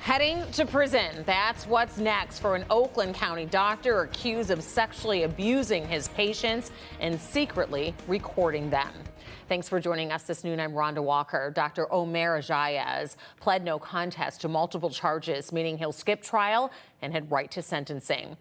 Heading to prison. That's what's next for an Oakland County doctor accused of sexually abusing his patients and secretly recording them. Thanks for joining us this noon. I'm Rhonda Walker. Dr. Omer Ajayez pled no contest to multiple charges, meaning he'll skip trial and head right to sentencing,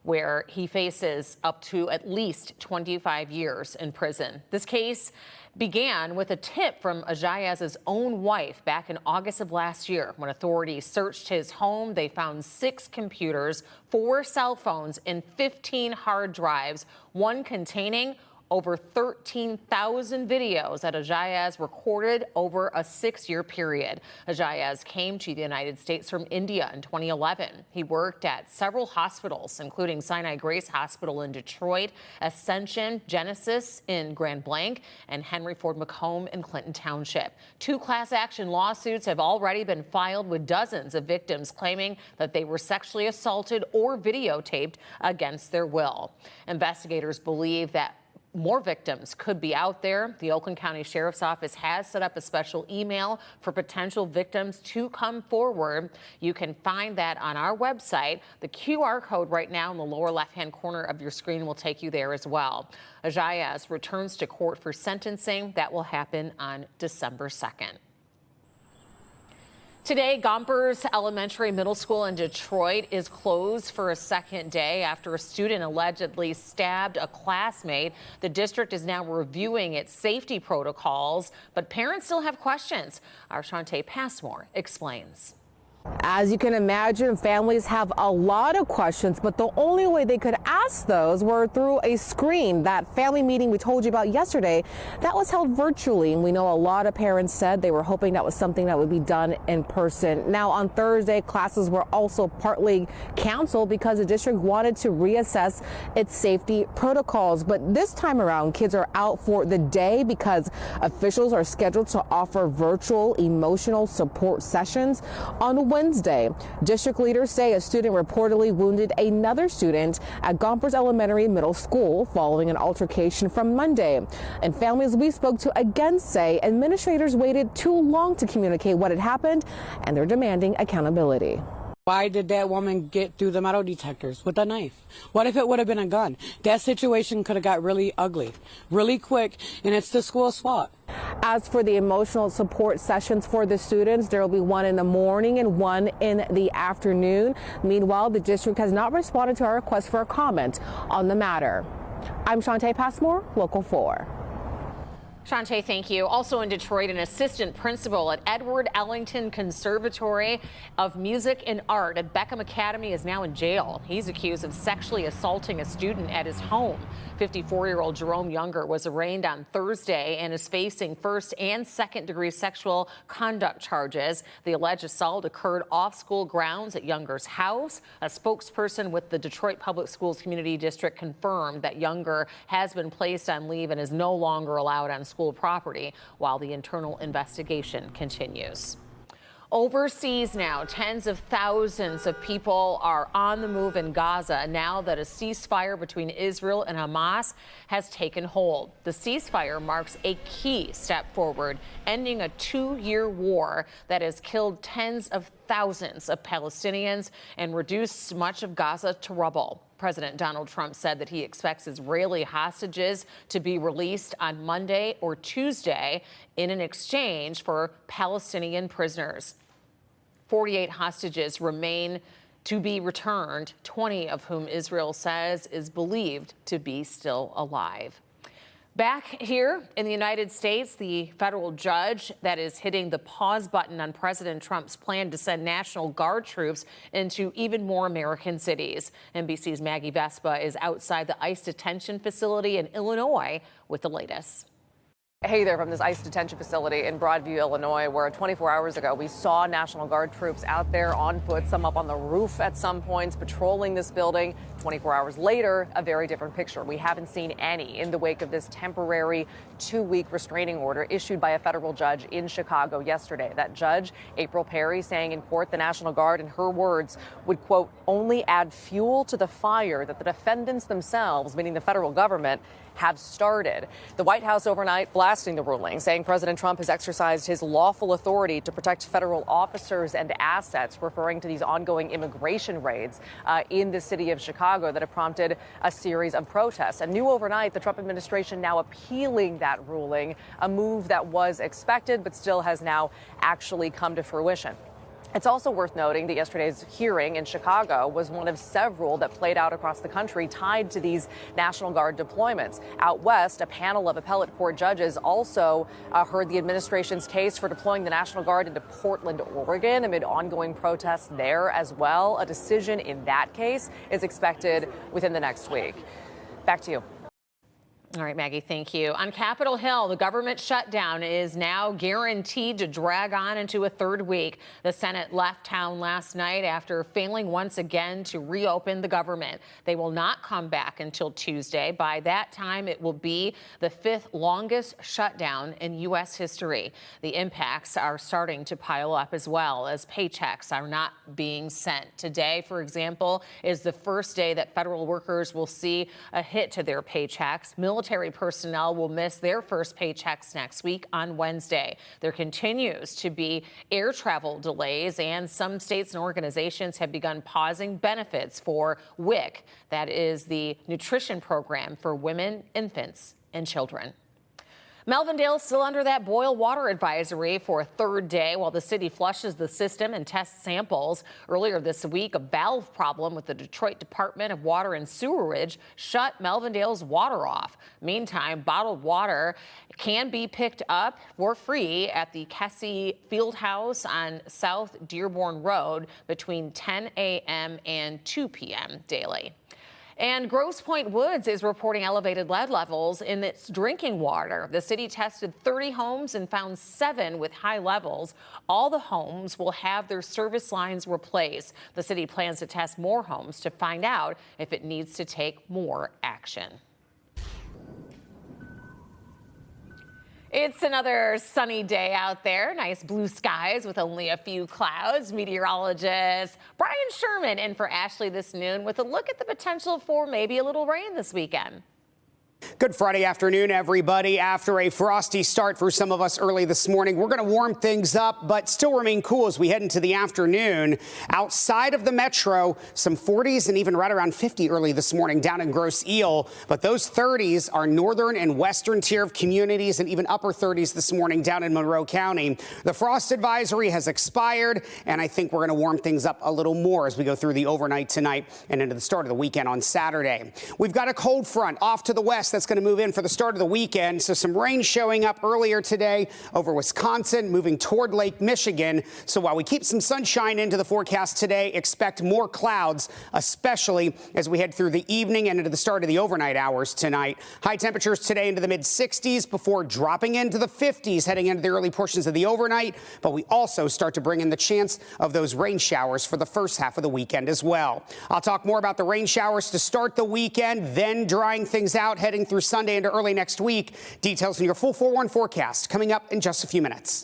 where he faces up to at least 25 years in prison. This case began with a tip from Ajayez's own wife back in August of last year. When authorities searched his home, they found 6 computers, 4 cell phones, and 15 hard drives, one containing over 13,000 videos that Ajayez recorded over a 6-year period. Ajayez came to the United States from India in 2011. He worked at several hospitals, including Sinai Grace Hospital in Detroit, Ascension Genesis in Grand Blanc, and Henry Ford Macomb in Clinton Township. 2 class action lawsuits have already been filed with dozens of victims claiming that they were sexually assaulted or videotaped against their will. Investigators believe that more victims could be out there. The Oakland County Sheriff's Office has set up a special email for potential victims to come forward. You can find that on our website. The QR code right now in the lower left-hand corner of your screen will take you there as well. Ajayez returns to court for sentencing. That will happen on December 2nd. Today, Gompers Elementary Middle School in Detroit is closed for a second day after a student allegedly stabbed a classmate. The district is now reviewing its safety protocols, but parents still have questions. Our Shantae Passmore explains. As you can imagine, families have a lot of questions, but the only way they could ask those were through a screen. That family meeting we told you about yesterday, that was held virtually, and we know a lot of parents said they were hoping that was something that would be done in person. Now, on Thursday, classes were also partly canceled because the district wanted to reassess its safety protocols. But this time around, kids are out for the day because officials are scheduled to offer virtual emotional support sessions on Wednesday. District leaders say a student reportedly wounded another student at Gompers Elementary Middle School following an altercation from Monday. And families we spoke to again say administrators waited too long to communicate what had happened, and they're demanding accountability. Why did that woman get through the metal detectors with a knife? What if it would have been a gun? That situation could have got really ugly, really quick, and it's the school's fault. As for the emotional support sessions for the students, there will be one in the morning and one in the afternoon. Meanwhile, the district has not responded to our request for a comment on the matter. I'm Shantae Passmore, Local 4. Shantae, thank you. Also in Detroit, an assistant principal at Edward Ellington Conservatory of Music and Art at Beckham Academy is now in jail. He's accused of sexually assaulting a student at his home. 54-year-old Jerome Younger was arraigned on Thursday and is facing first and second-degree sexual conduct charges. The alleged assault occurred off school grounds at Younger's house. A spokesperson with the Detroit Public Schools Community District confirmed that Younger has been placed on leave and is no longer allowed on school property while the internal investigation continues. Overseas now, tens of thousands of people are on the move in Gaza now that a ceasefire between Israel and Hamas has taken hold. The ceasefire marks a key step forward, ending a 2-year war that has killed tens of thousands of Palestinians and reduced much of Gaza to rubble. President Donald Trump said that he expects Israeli hostages to be released on Monday or Tuesday in an exchange for Palestinian prisoners. 48 hostages remain to be returned, 20 of whom Israel says is believed to be still alive. Back here in the United States, the federal judge that is hitting the pause button on President Trump's plan to send National Guard troops into even more American cities. NBC's Maggie Vespa is outside the ICE detention facility in Illinois with the latest. Hey there from this ICE detention facility in Broadview, Illinois, where 24 hours ago we saw National Guard troops out there on foot, some up on the roof at some points, patrolling this building. 24 hours later, a very different picture. We haven't seen any in the wake of this temporary 2-week restraining order issued by a federal judge in Chicago yesterday. That judge, April Perry, saying in court the National Guard, in her words, would, quote, only add fuel to the fire that the defendants themselves, meaning the federal government, have started. The White House overnight blasting the ruling, saying President Trump has exercised his lawful authority to protect federal officers and assets, referring to these ongoing immigration raids in the city of Chicago that have prompted a series of protests. And new overnight, the Trump administration now appealing that ruling, a move that was expected but still has now actually come to fruition. It's also worth noting that yesterday's hearing in Chicago was one of several that played out across the country tied to these National Guard deployments. Out west, a panel of appellate court judges also heard the administration's case for deploying the National Guard into Portland, Oregon, amid ongoing protests there as well. A decision in that case is expected within the next week. Back to you. All right, Maggie, thank you. On Capitol Hill, the government shutdown is now guaranteed to drag on into a third week. The Senate left town last night after failing once again to reopen the government. They will not come back until Tuesday. By that time, it will be the fifth longest shutdown in U.S. history. The impacts are starting to pile up as well as paychecks are not being sent. Today, for example, is the first day that federal workers will see a hit to their paychecks. Military personnel will miss their first paychecks next week on Wednesday. There continues to be air travel delays, and some states and organizations have begun pausing benefits for WIC. That is the nutrition program for women, infants, and children. Melvindale is still under that boil water advisory for a third day while the city flushes the system and tests samples. Earlier this week, a valve problem with the Detroit Department of Water and Sewerage shut Melvindale's water off. Meantime, bottled water can be picked up for free at the Kessie Fieldhouse on South Dearborn Road between 10 a.m. and 2 p.m. daily. And Grosse Pointe Woods is reporting elevated lead levels in its drinking water. The city tested 30 homes and found 7 with high levels. All the homes will have their service lines replaced. The city plans to test more homes to find out if it needs to take more action. It's another sunny day out there. Nice blue skies with only a few clouds. Meteorologist Brian Sherman in for Ashley this noon with a look at the potential for maybe a little rain this weekend. Good Friday afternoon, everybody. After a frosty start for some of us early this morning, we're going to warm things up, but still remain cool as we head into the afternoon. Outside of the metro, some 40s and even right around 50 early this morning down in Grosse Ile. But those 30s are northern and western tier of communities and even upper 30s this morning down in Monroe County. The frost advisory has expired, and I think we're going to warm things up a little more as we go through the overnight tonight and into the start of the weekend on Saturday. We've got a cold front off to the west that's going to move in for the start of the weekend. So some rain showing up earlier today over Wisconsin, moving toward Lake Michigan. So while we keep some sunshine into the forecast today, expect more clouds, especially as we head through the evening and into the start of the overnight hours tonight. High temperatures today into the mid 60s before dropping into the 50s heading into the early portions of the overnight. But we also start to bring in the chance of those rain showers for the first half of the weekend as well. I'll talk more about the rain showers to start the weekend, then drying things out heading through Sunday into early next week. Details in your full 4-1 forecast coming up in just a few minutes.